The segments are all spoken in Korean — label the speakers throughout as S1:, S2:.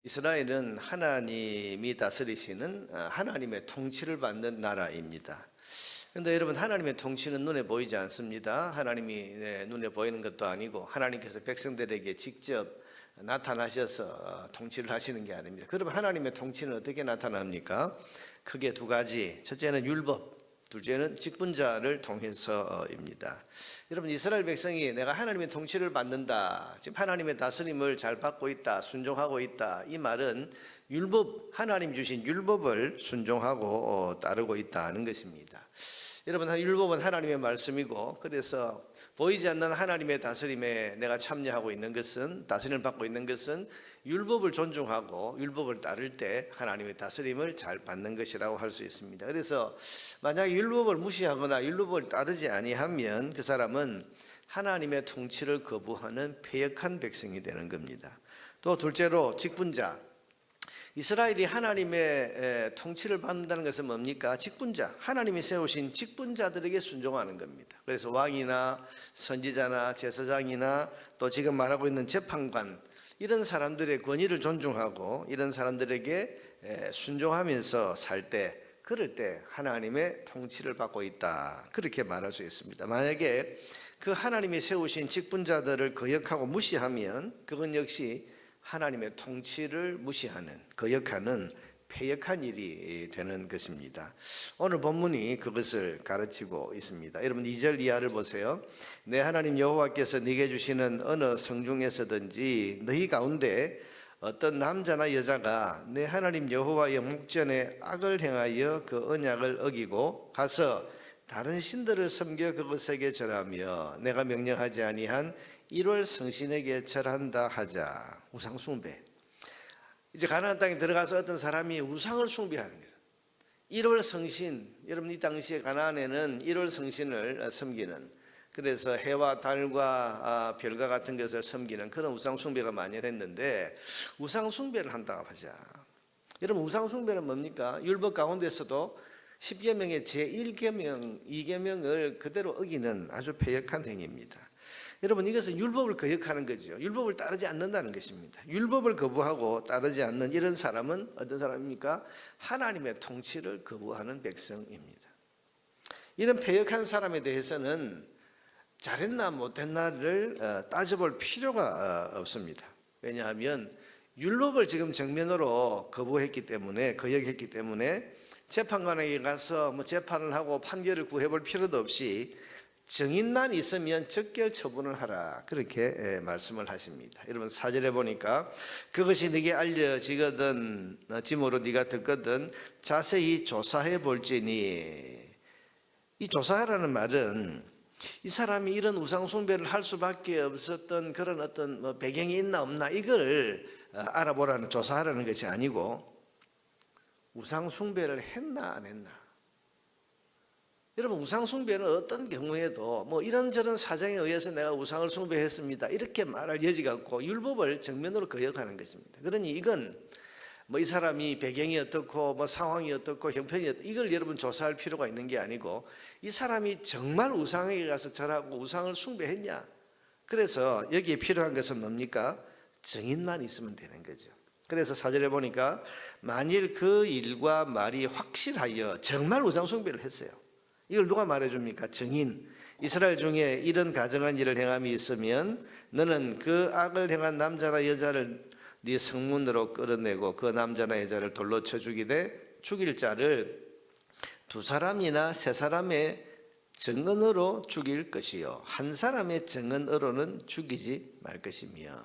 S1: 이스라엘은 하나님이 다스리시는 하나님의 통치를 받는 나라입니다. 그런데 여러분, 하나님의 통치는 눈에 보이지 않습니다. 하나님이 눈에 보이는 것도 아니고 하나님께서 백성들에게 직접 나타나셔서 통치를 하시는 게 아닙니다. 그러면 하나님의 통치는 어떻게 나타납니까? 크게 두 가지. 첫째는 율법, 둘째는 직분자를 통해서입니다. 여러분, 이스라엘 백성이 내가 하나님의 통치를 받는다, 지금 하나님의 다스림을 잘 받고 있다, 순종하고 있다, 이 말은 율법, 하나님 주신 율법을 순종하고 따르고 있다는 것입니다. 여러분, 율법은 하나님의 말씀이고, 그래서 보이지 않는 하나님의 다스림에 내가 참여하고 있는 것은, 다스림을 받고 있는 것은 율법을 존중하고 율법을 따를 때 하나님의 다스림을 잘 받는 것이라고 할 수 있습니다. 그래서 만약에 율법을 무시하거나 율법을 따르지 아니하면 그 사람은 하나님의 통치를 거부하는 패역한 백성이 되는 겁니다. 또 둘째로 직분자. 이스라엘이 하나님의 통치를 받는다는 것은 뭡니까? 직분자, 하나님이 세우신 직분자들에게 순종하는 겁니다. 그래서 왕이나 선지자나 제사장이나 또 지금 말하고 있는 재판관, 이런 사람들의 권위를 존중하고 이런 사람들에게 순종하면서 살 때, 그럴 때 하나님의 통치를 받고 있다, 그렇게 말할 수 있습니다. 만약에 그 하나님이 세우신 직분자들을 거역하고 무시하면 그건 역시 하나님의 통치를 무시하는, 거역하는 패역한 일이 되는 것입니다. 오늘 본문이 그것을 가르치고 있습니다. 여러분, 2절 이하를 보세요. 내 하나님 여호와께서 네게 주시는 어느 성중에서든지 너희 가운데 어떤 남자나 여자가 내 하나님 여호와의 목전에 악을 행하여 그 언약을 어기고 가서 다른 신들을 섬겨 그것에게 절하며 내가 명령하지 아니한 1월 성신에게 절한다 하자. 우상 숭배. 이제 가나안 땅에 들어가서 어떤 사람이 우상을 숭배하는 거죠. 1월 성신, 여러분, 이 당시에 가나안에는 1월 성신을 섬기는, 그래서 해와 달과 별과 같은 것을 섬기는 그런 우상 숭배가 만연했는데 우상 숭배를 한다고 하자. 여러분, 우상 숭배는 뭡니까? 율법 가운데서도 10계명의 제1계명, 2계명을 그대로 어기는 아주 패역한 행위입니다. 여러분, 이것은 율법을 거역하는 거죠. 율법을 따르지 않는다는 것입니다. 율법을 거부하고 따르지 않는 이런 사람은 어떤 사람입니까? 하나님의 통치를 거부하는 백성입니다. 이런 패역한 사람에 대해서는 잘했나 못했나를 따져볼 필요가 없습니다. 왜냐하면 율법을 지금 정면으로 거부했기 때문에, 거역했기 때문에 재판관에게 가서 재판을 하고 판결을 구해볼 필요도 없이 증인만 있으면 적결 처분을 하라, 그렇게 말씀을 하십니다. 여러분, 4절에 보니까 그것이 네게 알려지거든 짐으로 네가 듣거든 자세히 조사해 볼지니. 이 조사하라는 말은 이 사람이 이런 우상 숭배를 할 수밖에 없었던 그런 어떤 배경이 있나 없나, 이걸 알아보라는, 조사하라는 것이 아니고 우상 숭배를 했나 안 했나. 여러분, 우상 숭배는 어떤 경우에도 이런저런 사정에 의해서 내가 우상을 숭배했습니다, 이렇게 말할 여지가 없고 율법을 정면으로 거역하는 것입니다. 그러니 이건 이 사람이 배경이 어떻고 상황이 어떻고 형편이 어떻고 이걸 여러분 조사할 필요가 있는 게 아니고, 이 사람이 정말 우상에게 가서 절하고 우상을 숭배했냐. 그래서 여기에 필요한 것은 뭡니까? 증인만 있으면 되는 거죠. 그래서 4절에 보니까 만일 그 일과 말이 확실하여 정말 우상 숭배를 했어요. 이걸 누가 말해줍니까? 증인. 이스라엘 중에 이런 가정한 일을 행함이 있으면 너는 그 악을 행한 남자나 여자를 네 성문으로 끌어내고 그 남자나 여자를 돌로 쳐 죽이되 죽일 자를 2사람이나 3사람의 증언으로 죽일 것이요 한 사람의 증언으로는 죽이지 말 것이며.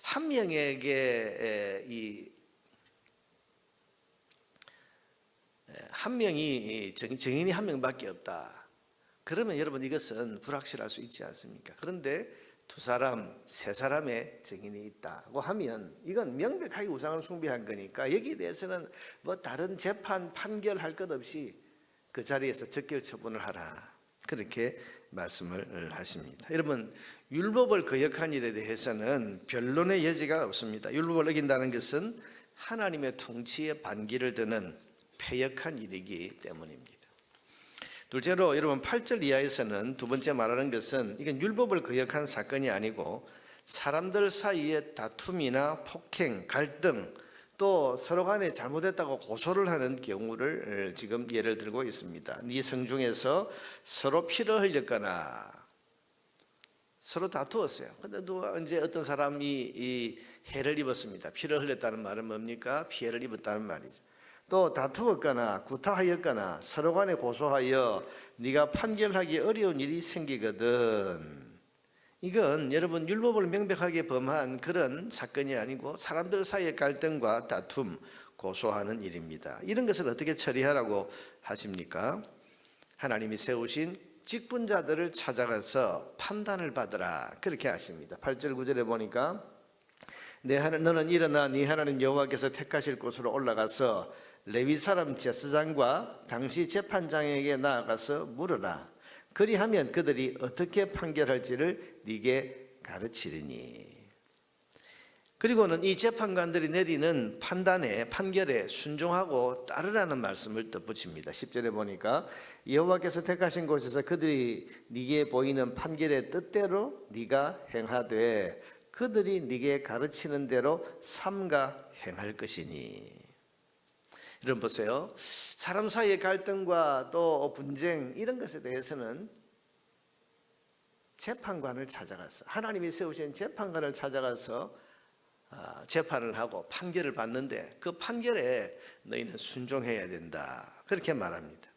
S1: 한 명에게 한 명이 증인이 한 명밖에 없다. 그러면 여러분, 이것은 불확실할 수 있지 않습니까? 그런데 2사람, 3사람의 증인이 있다고 하면 이건 명백하게 우상을 숭배한 거니까 여기에 대해서는 다른 재판, 판결할 것 없이 그 자리에서 적결 처분을 하라, 그렇게 말씀을 하십니다. 여러분, 율법을 거역한 일에 대해서는 변론의 여지가 없습니다. 율법을 어긴다는 것은 하나님의 통치에 반기를 드는 패역한 일이기 때문입니다. 둘째로 여러분, 8절 이하에서는 두 번째 말하는 것은 이건 율법을 거역한 사건이 아니고 사람들 사이의 다툼이나 폭행, 갈등, 또 서로 간에 잘못했다고 고소를 하는 경우를 지금 예를 들고 있습니다. 네 성중에서 서로 피를 흘렸거나 서로 다투었어요. 근데 누가 이제 어떤 사람이 이 해를 입었습니다. 피를 흘렸다는 말은 뭡니까? 피해를 입었다는 말이죠. 또 다투었거나 구타하였거나 서로 간에 고소하여 네가 판결하기 어려운 일이 생기거든. 이건 여러분 율법을 명백하게 범한 그런 사건이 아니고 사람들 사이의 갈등과 다툼, 고소하는 일입니다. 이런 것을 어떻게 처리하라고 하십니까? 하나님이 세우신 직분자들을 찾아가서 판단을 받으라 그렇게 하십니다. 8절 9절에 보니까 너는 일어나 네 하나님 여호와께서 택하실 곳으로 올라가서 레위 사람 제사장과 당시 재판장에게 나아가서 물으라. 그리하면 그들이 어떻게 판결할지를 네게 가르치리니. 그리고는 이 재판관들이 내리는 판결에 순종하고 따르라는 말씀을 덧붙입니다. 10절에 보니까 여호와께서 택하신 곳에서 그들이 네게 보이는 판결의 뜻대로 네가 행하되 그들이 네게 가르치는 대로 삼가 행할 것이니. 여러분 보세요. 사람 사이의 갈등과 또 분쟁 이런 것에 대해서는 재판관을 찾아가서 하나님이 세우신 재판관을 찾아가서 재판을 하고 판결을 받는데 그 판결에 너희는 순종해야 된다 그렇게 말합니다.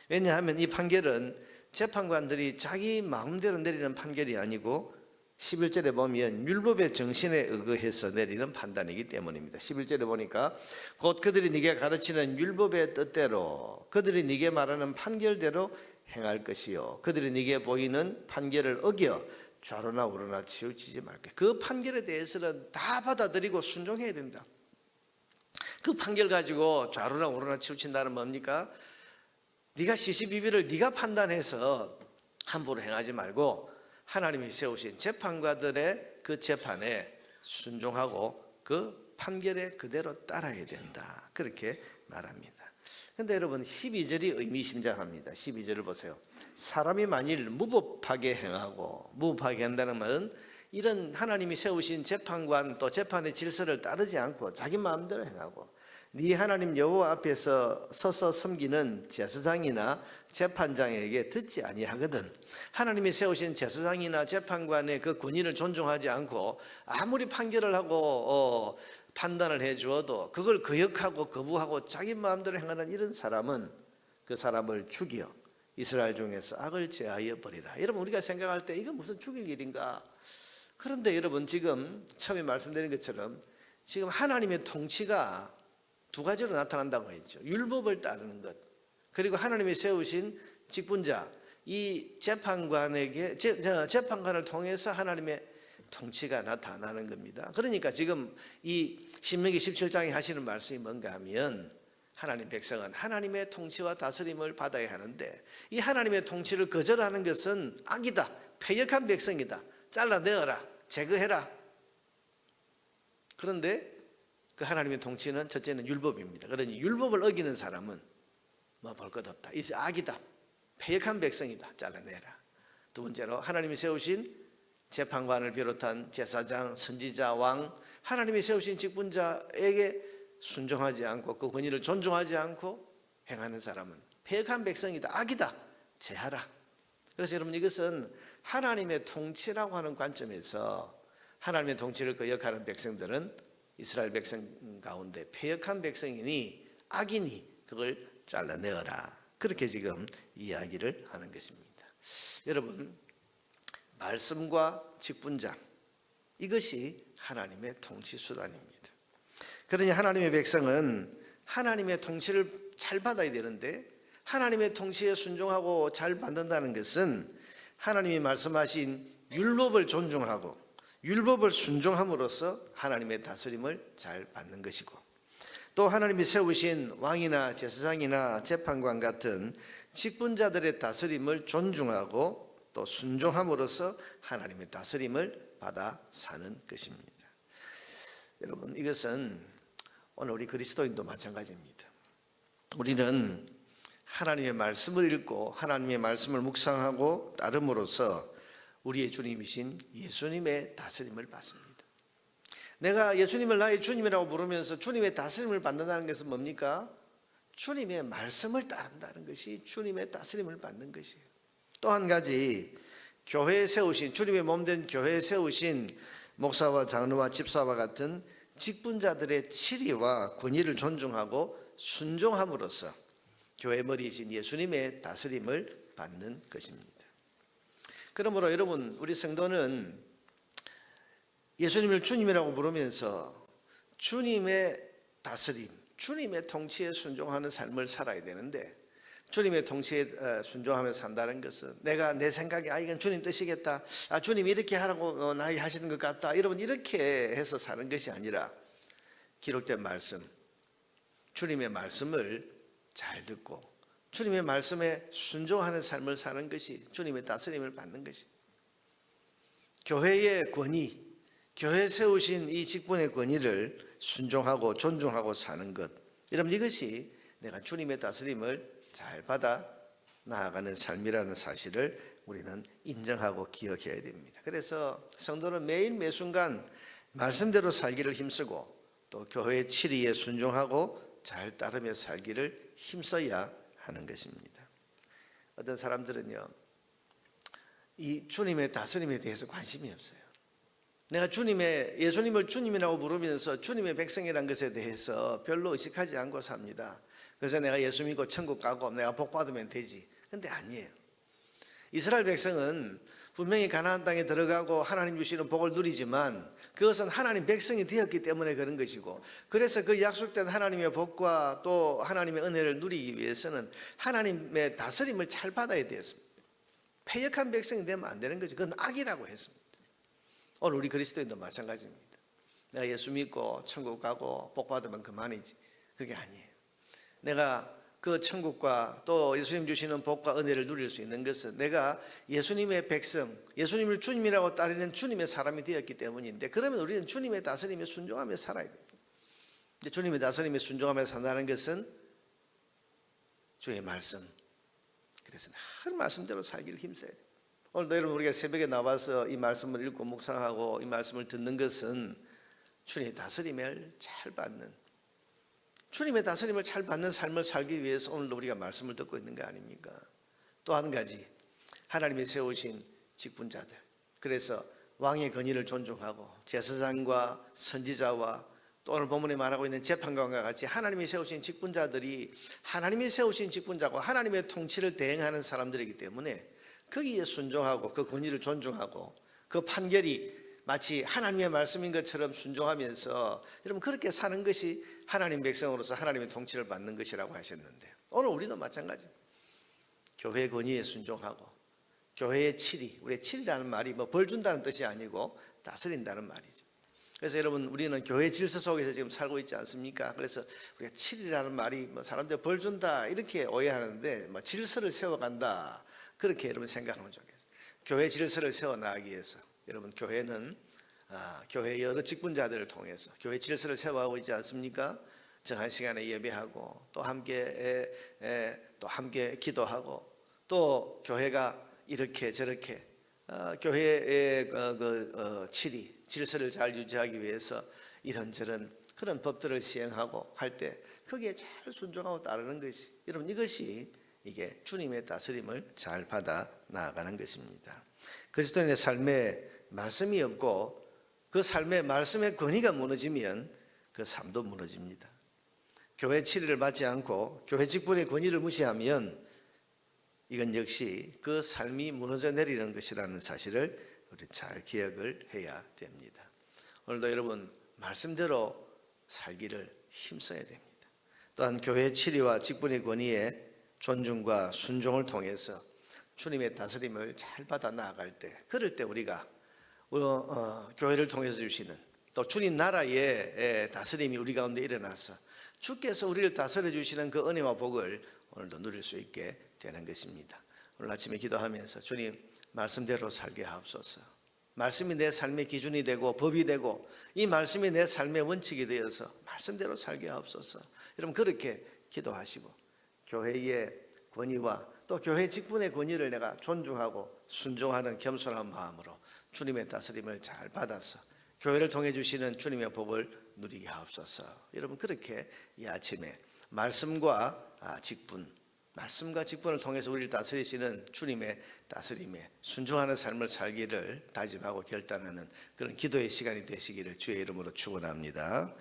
S1: 왜냐하면 이 판결은 재판관들이 자기 마음대로 내리는 판결이 아니고 11절에 보면 율법의 정신에 의거해서 내리는 판단이기 때문입니다. 11절에 보니까 곧 그들이 네게 가르치는 율법의 뜻대로 그들이 네게 말하는 판결대로 행할 것이요 그들이 네게 보이는 판결을 어겨 좌로나 우로나 치우치지 말게. 그 판결에 대해서는 다 받아들이고 순종해야 된다. 그 판결 가지고 좌로나 우로나 치우친다는 뭡니까? 네가 시시비비를 네가 판단해서 함부로 행하지 말고 하나님이 세우신 재판관들의 그 재판에 순종하고 그 판결에 그대로 따라야 된다 그렇게 말합니다. 그런데 여러분 12절이 의미심장합니다. 12절을 보세요. 사람이 만일 무법하게 행하고, 무법하게 한다는 말은 이런 하나님이 세우신 재판관 또 재판의 질서를 따르지 않고 자기 마음대로 행하고 네 하나님 여호와 앞에서 서서 섬기는 제사장이나 재판장에게 듣지 아니하거든. 하나님이 세우신 제사장이나 재판관의 그 권위를 존중하지 않고 아무리 판결을 하고 판단을 해 주어도 그걸 거역하고 거부하고 자기 마음대로 행하는 이런 사람은 그 사람을 죽여 이스라엘 중에서 악을 제하여 버리라. 여러분 우리가 생각할 때 이건 무슨 죽일 일인가? 그런데 여러분 지금 처음에 말씀드린 것처럼 지금 하나님의 통치가 두 가지로 나타난다고 했죠. 율법을 따르는 것 그리고 하나님이 세우신 직분자 이 재판관에게 재판관을 통해서 하나님의 통치가 나타나는 겁니다. 그러니까 지금 이 신명기 17장에 하시는 말씀이 뭔가 하면 하나님 백성은 하나님의 통치와 다스림을 받아야 하는데 이 하나님의 통치를 거절하는 것은 악이다. 패역한 백성이다. 잘라내어라. 제거해라. 그런데 그 하나님의 통치는 첫째는 율법입니다. 그러니 율법을 어기는 사람은 뭐 볼 것 없다. 이 악이다. 패역한 백성이다. 잘라내라. 두 번째로 하나님이 세우신 재판관을 비롯한 제사장, 선지자, 왕 하나님이 세우신 직분자에게 순종하지 않고 그 권위를 존중하지 않고 행하는 사람은 패역한 백성이다. 악이다. 제하라. 그래서 여러분 이것은 하나님의 통치라고 하는 관점에서 하나님의 통치를 거역하는 백성들은 이스라엘 백성 가운데 패역한 백성이니 악이니 그걸 잘라내어라. 그렇게 지금 이야기를 하는 것입니다. 여러분 말씀과 직분자 이것이 하나님의 통치 수단입니다. 그러니 하나님의 백성은 하나님의 통치를 잘 받아야 되는데 하나님의 통치에 순종하고 잘 받는다는 것은 하나님이 말씀하신 율법을 존중하고 율법을 순종함으로써 하나님의 다스림을 잘 받는 것이고 또 하나님이 세우신 왕이나 제사장이나 재판관 같은 직분자들의 다스림을 존중하고 또 순종함으로써 하나님의 다스림을 받아 사는 것입니다. 여러분 이것은 오늘 우리 그리스도인도 마찬가지입니다. 우리는 하나님의 말씀을 읽고 하나님의 말씀을 묵상하고 따름으로써 우리의 주님이신 예수님의 다스림을 받습니다. 내가 예수님을 나의 주님이라고 부르면서 주님의 다스림을 받는다는 것은 뭡니까? 주님의 말씀을 따른다는 것이 주님의 다스림을 받는 것이에요. 또 한 가지, 교회에 세우신, 주님의 몸된 교회에 세우신 목사와 장로와 집사와 같은 직분자들의 치리와 권위를 존중하고 순종함으로써 교회 머리이신 예수님의 다스림을 받는 것입니다. 그러므로 여러분, 우리 성도는 예수님을 주님이라고 부르면서 주님의 다스림, 주님의 통치에 순종하는 삶을 살아야 되는데, 주님의 통치에 순종하며 산다는 것은 내가 내 생각에 이건 주님 뜻이겠다, 주님이 이렇게 하라고 나에게 하시는 것 같다, 여러분 이렇게 해서 사는 것이 아니라 기록된 말씀, 주님의 말씀을 잘 듣고 주님의 말씀에 순종하는 삶을 사는 것이 주님의 다스림을 받는 것이, 교회의 권위, 교회에 세우신 이 직분의 권위를 순종하고 존중하고 사는 것, 여러분 이것이 내가 주님의 다스림을 잘 받아 나아가는 삶이라는 사실을 우리는 인정하고 기억해야 됩니다. 그래서 성도는 매일 매순간 말씀대로 살기를 힘쓰고 또 교회의 치리에 순종하고 잘 따르며 살기를 힘써야 하는 것입니다. 어떤 사람들은요, 이 주님의 다스림에 대해서 관심이 없어요. 내가 예수님을 주님이라고 부르면서 주님의 백성이라는 것에 대해서 별로 의식하지 않고 삽니다. 그래서 내가 예수 믿고 천국 가고 내가 복 받으면 되지. 근데 아니에요. 이스라엘 백성은 분명히 가나안 땅에 들어가고 하나님 주시는 복을 누리지만 그것은 하나님 백성이 되었기 때문에 그런 것이고, 그래서 그 약속된 하나님의 복과 또 하나님의 은혜를 누리기 위해서는 하나님의 다스림을 잘 받아야 되었습니다. 패역한 백성이 되면 안 되는 거죠. 그건 악이라고 했습니다. 오늘 우리 그리스도인도 마찬가지입니다. 내가 예수 믿고 천국 가고 복 받으면 그만이지, 그게 아니에요. 내가 그 천국과 또 예수님 주시는 복과 은혜를 누릴 수 있는 것은 내가 예수님의 백성, 예수님을 주님이라고 따르는 주님의 사람이 되었기 때문인데, 그러면 우리는 주님의 다스림에 순종하며 살아야 됩니다. 주님의 다스림에 순종하며 산다는 것은 주의 말씀, 그래서 늘 말씀대로 살기를 힘써야 돼요. 오늘도 여러분 우리가 새벽에 나와서 이 말씀을 읽고 묵상하고 이 말씀을 듣는 것은 주님의 다스림을 잘 받는, 주님의 다스림을 잘 받는 삶을 살기 위해서 오늘도 우리가 말씀을 듣고 있는 거 아닙니까? 또 한 가지, 하나님이 세우신 직분자들, 그래서 왕의 권위를 존중하고 제사장과 선지자와 또 오늘 본문에 말하고 있는 재판관과 같이 하나님이 세우신 직분자들이 하나님이 세우신 직분자고 하나님의 통치를 대행하는 사람들이기 때문에 거기에 순종하고 그 권위를 존중하고 그 판결이 마치 하나님의 말씀인 것처럼 순종하면서, 여러분 그렇게 사는 것이 하나님 백성으로서 하나님의 통치를 받는 것이라고 하셨는데, 오늘 우리도 마찬가지입니다. 교회의 권위에 순종하고 교회의 치리, 우리의 치리라는 말이 벌 준다는 뜻이 아니고 다스린다는 말이죠. 그래서 여러분 우리는 교회 질서 속에서 지금 살고 있지 않습니까? 그래서 우리가 치리라는 말이 사람들 벌 준다 이렇게 오해하는데 질서를 세워간다 그렇게 여러분 생각하면 좋겠어요. 교회 질서를 세워나가기 위해서 여러분 교회는 교회 여러 직분자들을 통해서 교회 질서를 세워가고 있지 않습니까? 정한 시간에 예배하고 또 함께 기도하고 또 교회가 이렇게 저렇게 교회의 치리 질서를 잘 유지하기 위해서 이런저런 그런 법들을 시행하고 할 때 거기에 잘 순종하고 따르는 것이, 여러분 이것이 이게 주님의 다스림을 잘 받아 나아가는 것입니다. 그리스도인의 삶에 말씀이 없고 그 삶에 말씀의 권위가 무너지면 그 삶도 무너집니다. 교회 치리를 받지 않고 교회 직분의 권위를 무시하면 이건 역시 그 삶이 무너져 내리는 것이라는 사실을 우리 잘 기억을 해야 됩니다. 오늘도 여러분 말씀대로 살기를 힘써야 됩니다. 또한 교회의 치리와 직분의 권위에 존중과 순종을 통해서 주님의 다스림을 잘 받아 나아갈 때, 그럴 때 우리가 교회를 통해서 주시는 또 주님 나라의 다스림이 우리 가운데 일어나서 주께서 우리를 다스려 주시는 그 은혜와 복을 오늘도 누릴 수 있게 되는 것입니다. 오늘 아침에 기도하면서 주님 말씀대로 살게 하옵소서. 말씀이 내 삶의 기준이 되고 법이 되고 이 말씀이 내 삶의 원칙이 되어서 말씀대로 살게 하옵소서. 여러분 그렇게 기도하시고 교회의 권위와 또 교회 직분의 권위를 내가 존중하고 순종하는 겸손한 마음으로 주님의 다스림을 잘 받아서 교회를 통해 주시는 주님의 복을 누리게 하옵소서. 여러분 그렇게 이 아침에 말씀과 직분을 통해서 우리를 다스리시는 주님의 다스림에 순종하는 삶을 살기를 다짐하고 결단하는 그런 기도의 시간이 되시기를 주의 이름으로 축원합니다.